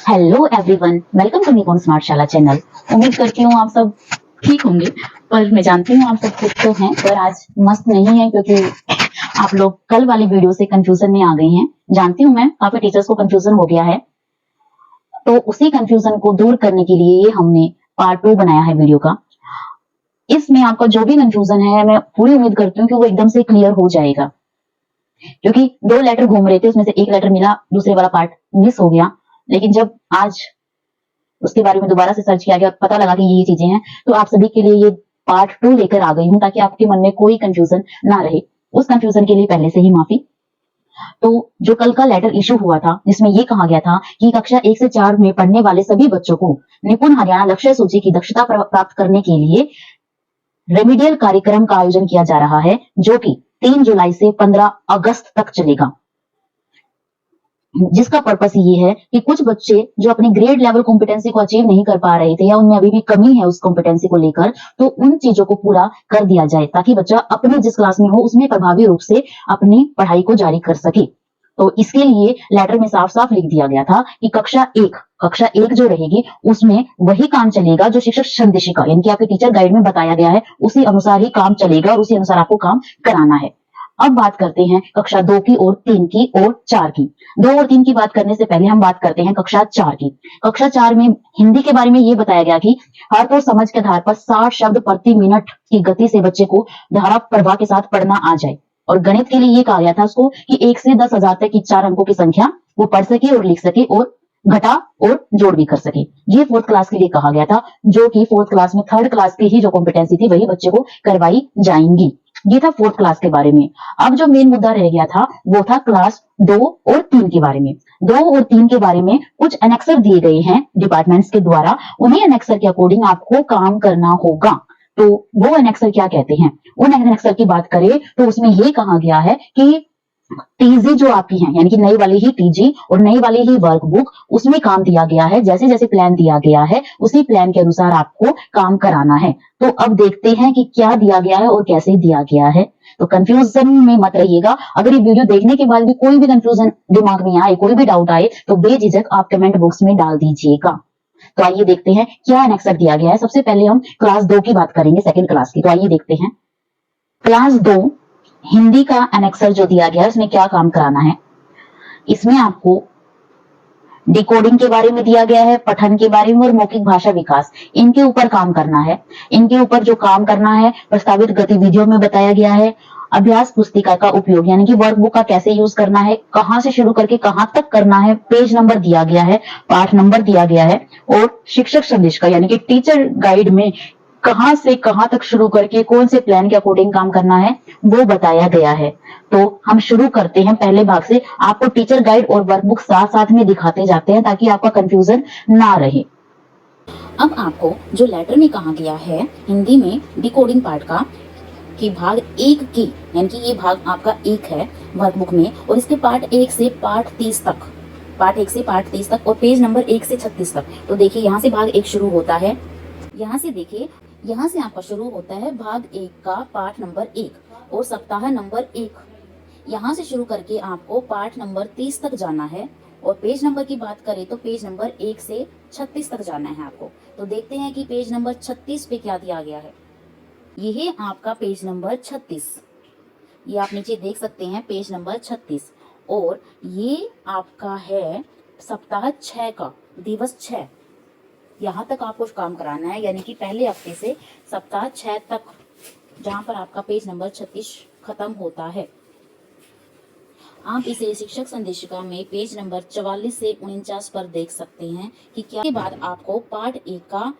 Hello everyone, welcome to निपुण smart शाला channel. उम्मीद करती हूँ आप सब ठीक होंगे, पर मैं जानती हूँ आप सब ठीक तो हैं, पर आज मस्त नहीं है क्योंकि आप लोग कल वाली वीडियो से कंफ्यूजन में आ गई हैं। जानती हूँ मैं, काफी टीचर्स को कंफ्यूजन हो गया है, तो उसी कंफ्यूजन को दूर करने के लिए हमने पार्ट 2 बनाया है वीडियो का। इसमें आपका जो भी कंफ्यूजन है, मैं पूरी उम्मीद करती हूँ कि वो एकदम से क्लियर हो जाएगा, क्योंकि 2 लेटर घूम रहे थे, उसमें से एक लेटर मिला, दूसरे वाला पार्ट मिस हो गया। लेकिन जब आज उसके बारे में दोबारा से सर्च किया गया और पता लगा कि ये चीजें हैं, तो आप सभी के लिए ये पार्ट 2 लेकर आ गई हूँ, ताकि आपके मन में कोई कंफ्यूजन ना रहे। उस कंफ्यूजन के लिए पहले से ही माफी। तो जो कल का लेटर इशू हुआ था, जिसमें ये कहा गया था कि कक्षा 1 से 4 में पढ़ने वाले सभी बच्चों को निपुण हरियाणा लक्ष्य सूची की दक्षता प्राप्त करने के लिए रेमिडियल कार्यक्रम का आयोजन किया जा रहा है, जो कि 3 जुलाई से 15 अगस्त तक चलेगा। जिसका पर्पस ये है कि कुछ बच्चे जो अपनी ग्रेड लेवल कॉम्पिटेंसी को अचीव नहीं कर पा रहे थे, या उनमें अभी भी कमी है उस कॉम्पिटेंसी को लेकर, तो उन चीजों को पूरा कर दिया जाए, ताकि बच्चा अपने जिस क्लास में हो उसमें प्रभावी रूप से अपनी पढ़ाई को जारी कर सके। तो इसके लिए लेटर में साफ साफ लिख दिया गया था कि कक्षा एक जो रहेगी उसमें वही काम चलेगा जो शिक्षक संदेशिका यानी कि आपके टीचर गाइड में बताया गया है, उसी अनुसार ही काम चलेगा और उसी अनुसार आपको काम कराना है। अब बात करते हैं कक्षा 2 की और 3 की और 4 की। 2 और 3 की बात करने से पहले हम बात करते हैं कक्षा 4 की। कक्षा 4 में हिंदी के बारे में ये बताया गया कि अर्थ और समझ के आधार पर 60 शब्द प्रति मिनट की गति से बच्चे को धारा प्रवाह के साथ पढ़ना आ जाए। और गणित के लिए ये कहा गया था उसको कि 1 से 10,000 तक की 4 अंकों की संख्या वो पढ़ सके और लिख सके और घटा और जोड़ भी कर सके। ये 4th क्लास के लिए कहा गया था, जो कि 4th क्लास में 3rd क्लास की ही जो कॉम्पिटेंसी थी वही बच्चे को करवाई जाएंगी। ये था 4th क्लास के बारे में। अब जो मेन मुद्दा रह गया था वो था क्लास 2 और 3 के बारे में। 2 और 3 के बारे में कुछ एनेक्सर दिए गए हैं डिपार्टमेंट्स के द्वारा, उन्हीं एनेक्सर के अकॉर्डिंग आपको काम करना होगा। तो वो एनेक्सर क्या कहते हैं? उन एनेक्सर की बात करें तो उसमें ये कहा गया है कि टीजी जो आपकी है, यानी कि नई वाली ही टीजी और नई वाली ही वर्कबुक, उसमें काम दिया गया है, जैसे जैसे प्लान दिया गया है उसी प्लान के अनुसार आपको काम कराना है। तो अब देखते हैं कि क्या दिया गया है और कैसे दिया गया है। तो कंफ्यूजन में मत रहिएगा। अगर ये वीडियो देखने के बाद भी कोई भी कंफ्यूजन दिमाग में आए, कोई भी डाउट आए, तो बेझिझक आप कमेंट बॉक्स में डाल दीजिएगा। तो आइए देखते हैं क्या एनेक्सर दिया गया है। सबसे पहले हम क्लास 2 की बात करेंगे, 2nd क्लास की। तो आइए देखते हैं क्लास 2 हिंदी का एनेक्सर जो दिया गया है उसमें क्या काम कराना है। इसमें आपको डिकोडिंग के बारे में दिया गया है, पठन के बारे में और मौखिक भाषा विकास, इनके ऊपर काम करना है। इनके ऊपर जो काम करना है प्रस्तावित गतिविधियों में बताया गया है। अभ्यास पुस्तिका का उपयोग यानी कि वर्कबुक का कैसे यूज करना है, कहां से शुरू करके कहां तक करना है, पेज नंबर दिया गया है, पाठ नंबर दिया गया है, और शिक्षक संदेश का यानी कि टीचर गाइड में कहां से कहां तक शुरू करके कौन से प्लान के अकॉर्डिंग काम करना है वो बताया गया है। तो हम शुरू करते हैं पहले भाग से। आपको टीचर गाइड और वर्कबुक साथ साथ में दिखाते जाते हैं ताकि आपका कंफ्यूजन ना रहे। अब आपको जो लेटर में कहा गया है हिंदी में डिकोडिंग पार्ट का, कि भाग 1 की यानी कि ये भाग आपका 1 है वर्कबुक में, और इसके पार्ट 1 से पार्ट 30 तक, पार्ट 1 से पार्ट 30 तक और पेज नंबर 1 से 36 तक। तो देखिए यहाँ से भाग 1 शुरू होता है। यहाँ से देखिए, यहाँ से आपका शुरू होता है भाग 1 का पाठ नंबर 1 और सप्ताह नंबर 1। यहाँ से शुरू करके आपको पाठ नंबर 30 तक जाना है, और पेज नंबर की बात करें तो पेज नंबर 1 से 36 तक जाना है आपको। तो देखते हैं कि पेज नंबर 36 पे क्या दिया गया है। ये है आपका पेज नंबर 36, ये आप नीचे देख सकते हैं पेज नंबर 36, और ये आपका है सप्ताह 6 का दिवस 6। यहाँ तक आपको काम कराना है, यानी कि पहले हफ्ते से सप्ताह 6 तक, जहाँ पर आपका पेज नंबर 36 खत्म होता है। आप इसे शिक्षक संदेशिका में पेज नंबर 44 से 49 पर देख सकते हैं कि क्या के बाद आपको पाठ 1 का,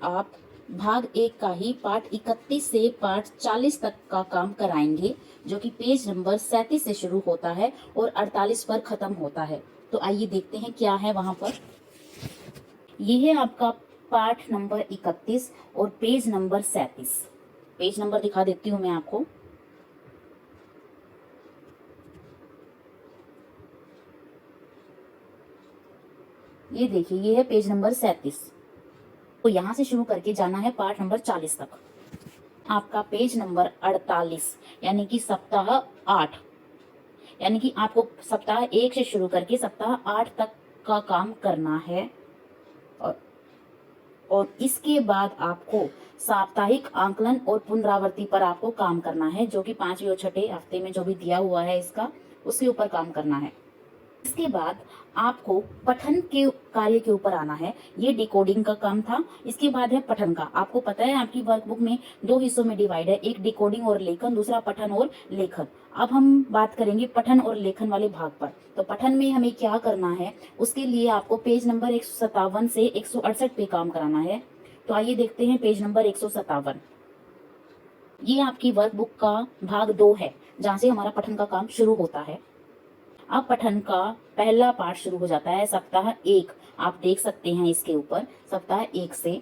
आप भाग 1 का ही पाठ 31 से पाठ 40 तक का काम कराएंगे, जो कि पेज नंबर 37 से शुरू होता है और 48 पर खत्म होता है। तो आइए देखते हैं क्या है वहां पर। ये है आपका पाठ नंबर 31 और पेज नंबर 37। पेज नंबर दिखा देती हूँ मैं आपको। ये देखिए, ये है पेज नंबर 37। तो यहाँ से शुरू करके जाना है पाठ नंबर 40 तक। आपका पेज नंबर 48 यानी कि सप्ताह 8, यानी कि आपको सप्ताह 1 से शुरू करके सप्ताह 8 तक का काम करना है और इसके बाद आपको साप्ताहिक आंकलन और पुनरावृत्ति पर आपको काम करना है, जो कि 5वें और 6ठे हफ्ते में जो भी दिया हुआ है इसका, उसके ऊपर काम करना है। इसके बाद आपको पठन के कार्य के ऊपर आना है। ये डिकोडिंग का काम था। इसके बाद है पठन का। आपको पता है आपकी वर्कबुक में 2 हिस्सों में डिवाइड है, एक डिकोडिंग और लेखन, दूसरा पठन और लेखन। अब हम बात करेंगे पठन और लेखन वाले भाग पर। तो पठन में हमें क्या करना है, उसके लिए आपको पेज नंबर 157 से 168 पे काम कराना है। तो आइए देखते हैं पेज नंबर 157। ये आपकी वर्कबुक का भाग 2 है, जहाँ से हमारा पठन का काम शुरू होता है। अब पठन का पहला पाठ शुरू हो जाता है सप्ताह 1। आप देख सकते हैं इसके ऊपर सप्ताह 1 से।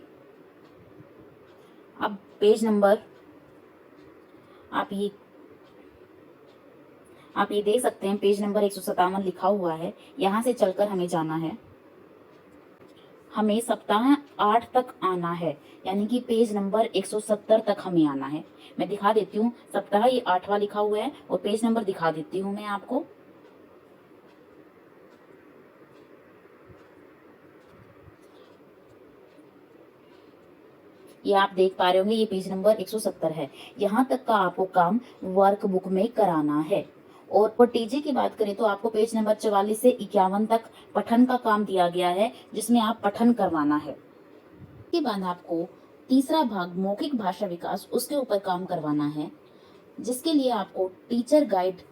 अब पेज नंबर आप ये देख सकते हैं, पेज नंबर 157 लिखा हुआ है। यहाँ से चलकर हमें जाना है, हमें सप्ताह 8 तक आना है, यानी कि पेज नंबर 170 तक हमें आना है। मैं दिखा देती हूँ, सप्ताह ये 8वां लिखा हुआ है और पेज नंबर दिखा देती हूँ मैं आपको। ये आप देख पा रहे होंगे, ये पेज नंबर 170 है। यहाँ तक का आपको काम वर्कबुक में कराना है। और टीजे की बात करें तो आपको पेज नंबर 44 से 51 तक पठन का काम दिया गया है, जिसमें आप पठन करवाना है। इसके बाद आपको तीसरा भाग मौखिक भाषा विकास, उसके ऊपर काम करवाना है, जिसके लिए आपको टीचर गाइड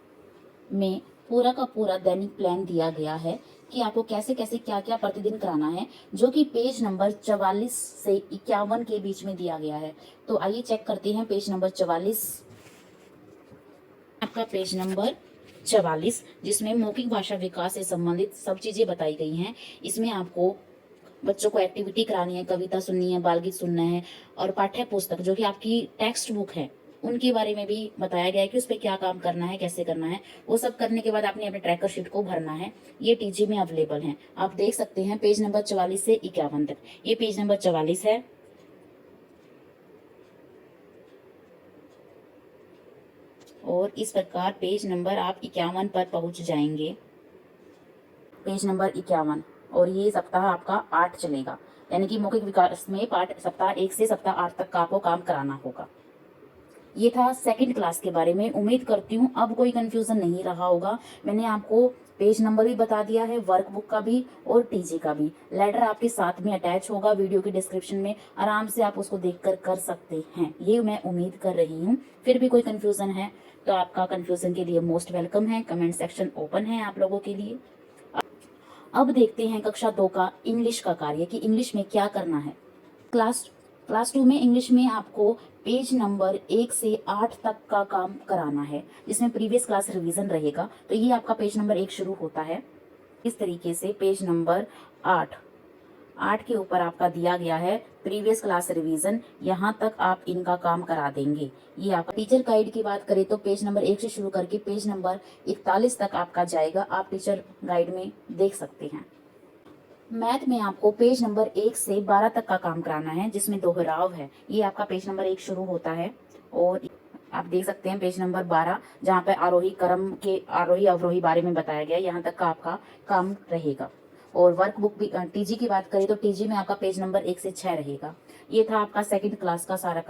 में पूरा का पूरा दैनिक प्लान दिया गया है कि आपको कैसे कैसे क्या क्या प्रतिदिन कराना है, जो कि पेज नंबर 44 से 51 के बीच में दिया गया है। तो आइए चेक करते हैं पेज नंबर 44। आपका पेज नंबर 44, जिसमें मौखिक भाषा विकास से संबंधित सब चीजें बताई गई हैं। इसमें आपको बच्चों को एक्टिविटी करानी है, कविता सुननी है, बाल गीत सुनना है, और पाठ्य पुस्तक जो कि आपकी टेक्स्ट बुक है उनके बारे में भी बताया गया है कि उस पर क्या काम करना है, कैसे करना है। वो सब करने के बाद आपने अपने ट्रैकर शीट को भरना है। ये टीजी में अवेलेबल है, आप देख सकते हैं पेज नंबर 44 से 51 तक। ये पेज नंबर 44 है। और इस प्रकार पेज नंबर आप 51 पर पहुंच जाएंगे, पेज नंबर 51। और ये सप्ताह आपका 8 चलेगा, यानी कि मौखिक विकास में पाठ सप्ताह 1 से सप्ताह 8 तक का आपको काम कराना होगा। ये था सेकंड क्लास के बारे में। उम्मीद करती हूँ अब कोई कंफ्यूजन नहीं रहा होगा। मैंने आपको पेज नंबर भी बता दिया है, वर्कबुक का भी और टीजी का भी। लेटर आपके साथ में अटैच होगा वीडियो के डिस्क्रिप्शन में, आराम से आप उसको देखकर कर सकते हैं, ये मैं उम्मीद कर रही हूँ। फिर भी कोई कंफ्यूजन है तो आपका कंफ्यूजन के लिए मोस्ट वेलकम है, कमेंट सेक्शन ओपन है आप लोगों के लिए। अब देखते हैं कक्षा 2 का इंग्लिश का कार्य कि इंग्लिश में क्या करना है। क्लास 2 में इंग्लिश में आपको पेज नंबर 1 से 8 तक का काम कराना है, जिसमें प्रीवियस क्लास रिवीजन रहेगा। तो ये आपका पेज नंबर 1 शुरू होता है इस तरीके से। पेज नंबर 8 के ऊपर आपका दिया गया है प्रीवियस क्लास रिवीजन। यहाँ तक आप इनका काम करा देंगे। ये आपका टीचर गाइड की बात करें तो पेज नंबर 1 से शुरू करके पेज नंबर 41 तक आपका जाएगा, आप टीचर गाइड में देख सकते हैं। मैथ में आपको पेज नंबर 1 से 12 तक का काम कराना है, जिसमें दोहराव है। ये आपका पेज नंबर 1 शुरू होता है और आप देख सकते हैं पेज नंबर 12, जहाँ पे आरोही क्रम के आरोही अवरोही बारे में बताया गया, यहाँ तक का आपका काम रहेगा। और वर्कबुक भी टीजी की बात करें तो टीजी में आपका पेज नंबर 1 से 6 रहेगा। ये था आपका सेकंड क्लास का सारा।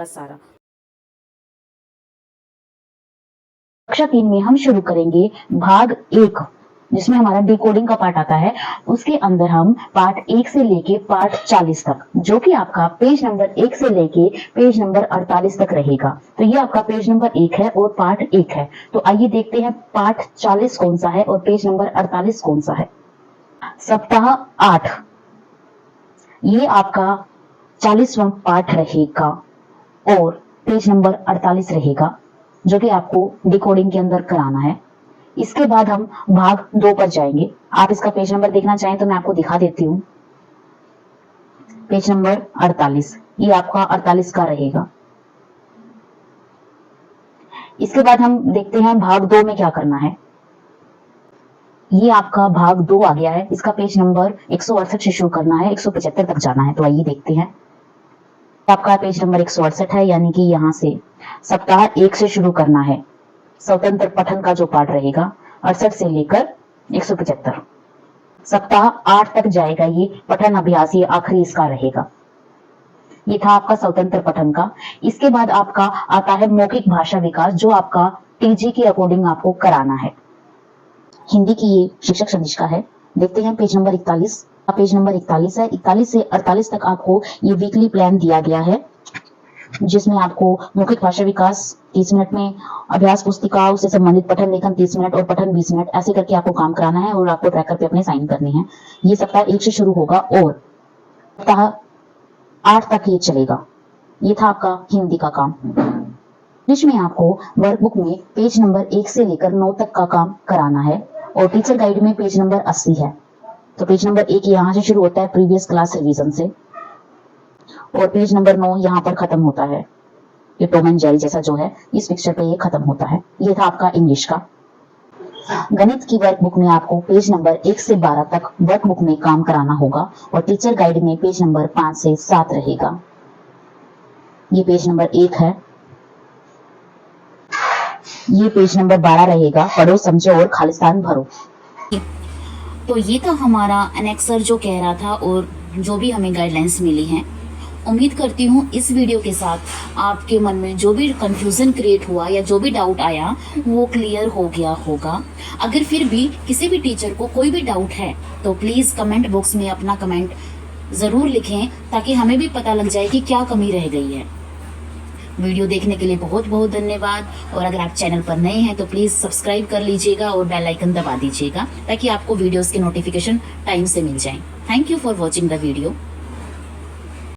कक्षा 3 में हम शुरू करेंगे भाग 1, जिसमें हमारा डिकोडिंग का पार्ट आता है। उसके अंदर हम पार्ट 1 से लेके पार्ट 40 तक, जो कि आपका पेज नंबर 1 से लेके पेज नंबर 48 तक रहेगा। तो ये आपका पेज नंबर 1 है और पार्ट 1 है। तो आइए देखते हैं पार्ट 40 कौन सा है और पेज नंबर 48 कौन सा है। सप्ताह 8, ये आपका 40वां पार्ट रहेगा और पेज नंबर 48 रहेगा, जो कि आपको डिकोडिंग के अंदर कराना है। इसके बाद हम भाग 2 पर जाएंगे। आप इसका पेज नंबर देखना चाहें तो मैं आपको दिखा देती हूँ। पेज नंबर 48, ये आपका 48 का रहेगा। इसके बाद हम देखते हैं भाग 2 में क्या करना है। ये आपका भाग 2 आ गया है। इसका पेज नंबर 168 से शुरू करना है, 175 तक जाना है। तो आइए देखते हैं। आपका पेज नंबर 168 है, यानी कि यहाँ से सप्ताह 1 से शुरू करना है। स्वतंत्र पठन का जो पार्ट रहेगा 68 से लेकर 175। सप्ताह 8 तक जाएगा ये पठन अभ्यास, ये आखिरी इसका रहेगा। ये था आपका स्वतंत्र पठन का। इसके बाद आपका आता है मौखिक भाषा विकास, जो आपका टीजी के अकॉर्डिंग आपको कराना है। हिंदी की ये शिक्षक संदेशिका है। देखते हैं पेज नंबर 41। पेज नंबर 41 है। 41 से 48 तक आपको ये वीकली प्लान दिया गया है, जिसमें आपको मौखिक भाषा विकास 30 मिनट में, अभ्यास पुस्तिका उससे संबंधित पठन लेखन 30 मिनट और पठन 20 मिनट, ऐसे करके आपको काम कराना है और आपको ट्रैकर पे अपने साइन करने हैं। ये सप्ताह 1 से शुरू होगा और सप्ताह 8 तक ये चलेगा। ये था आपका हिंदी का काम। इंग्लिश में आपको वर्कबुक में पेज नंबर 1 से लेकर 9 तक का काम कराना है और टीचर गाइड में पेज नंबर 80 है। तो पेज नंबर 1 यहाँ से शुरू होता है प्रीवियस क्लास रिवीजन से, और पेज नंबर 9 यहाँ पर खत्म होता है। ये टॉम एंड जेरी जैसा जो है, इस पिक्चर पे ये खत्म होता है। ये था आपका इंग्लिश का। गणित की वर्कबुक में आपको पेज नंबर 1 से 12 तक वर्कबुक में काम कराना होगा और टीचर गाइड में पेज नंबर 5 से 7 रहेगा। ये पेज नंबर 1 है। ये पेज नंबर 12 रहेगा, पढ़ो समझो और खालिस्तान भरो। तो ये था हमारा एनेक्सर जो कह रहा था और जो भी हमें गाइडलाइंस मिली हैं। उम्मीद करती हूँ इस वीडियो के साथ आपके मन में जो भी कंफ्यूजन क्रिएट हुआ या जो भी डाउट आया वो क्लियर हो गया होगा। अगर फिर भी किसी भी टीचर को कोई भी डाउट है तो प्लीज़ कमेंट बॉक्स में अपना कमेंट ज़रूर लिखें, ताकि हमें भी पता लग जाए कि क्या कमी रह गई है। वीडियो देखने के लिए बहुत बहुत धन्यवाद, और अगर आप चैनल पर नए हैं तो प्लीज़ सब्सक्राइब कर लीजिएगा और बेल आइकन दबा दीजिएगा, ताकि आपको वीडियोस के नोटिफिकेशन टाइम से मिल जाएं। Thank you for watching the video.